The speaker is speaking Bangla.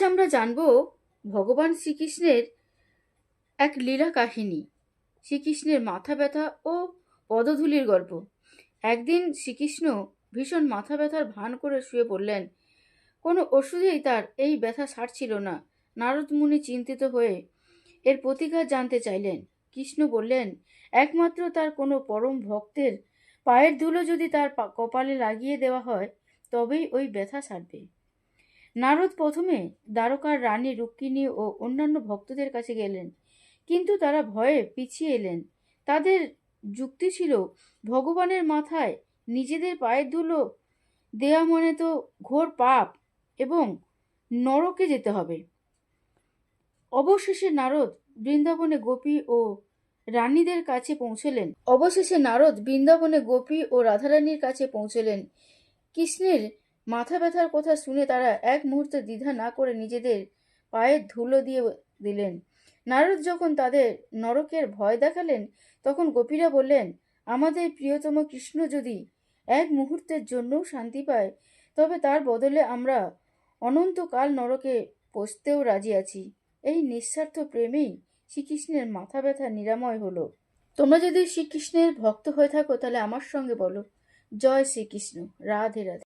আমরা জানব ভগবান শ্রীকৃষ্ণের এক লীলা কাহিনী, শ্রীকৃষ্ণের মাথা ব্যথা ও পদধূলির গল্প। একদিন শ্রীকৃষ্ণ ভীষণ মাথা ব্যথার ভান করে শুয়ে পড়লেন। কোনো ওষুধেই তার এই ব্যথা সারছিল না। নারদ মুনি চিন্তিত হয়ে এর প্রতিকার জানতে চাইলেন। কৃষ্ণ বললেন, একমাত্র তার কোনো পরম ভক্তের পায়ের ধুলো যদি তার কপালে লাগিয়ে দেওয়া হয় তবেই ওই ব্যথা সারবে। নারদ প্রথমে দ্বারকার রানী রুক্মিণী ও অন্যান্য ভক্তদের কাছে গেলেন, কিন্তু তারা ভয়ে পিছিয়ে এলেন। তাদের যুক্তি ছিল, ভগবানের মাথায় নিজেদের পায়ের ধুলো দেয়া মানে তো ঘোর পাপ এবং নরকে যেতে হবে। অবশেষে নারদ বৃন্দাবনে গোপী ও রানীদের কাছে রাধারানীর কাছে পৌঁছলেন। কৃষ্ণের মাথা ব্যথার কথা শুনে তারা এক মুহূর্তে দ্বিধা না করে নিজেদের পায়ের ধুলো দিয়ে দিলেন। নারদ যখন তাদের নরকের ভয় দেখালেন, তখন গোপীরা বললেন, আমাদের প্রিয়তম কৃষ্ণ যদি এক মুহূর্তের জন্যও শান্তি পায় তবে তার বদলে আমরা অনন্তকাল নরকে পচতেও রাজি আছি। এই নিঃস্বার্থ প্রেমেই শ্রীকৃষ্ণের মাথা ব্যথা নিরাময় হলো। তোমরা যদি শ্রীকৃষ্ণের ভক্ত হয়ে থাকো তাহলে আমার সঙ্গে বলো, জয় শ্রীকৃষ্ণ, রাধে রাধে।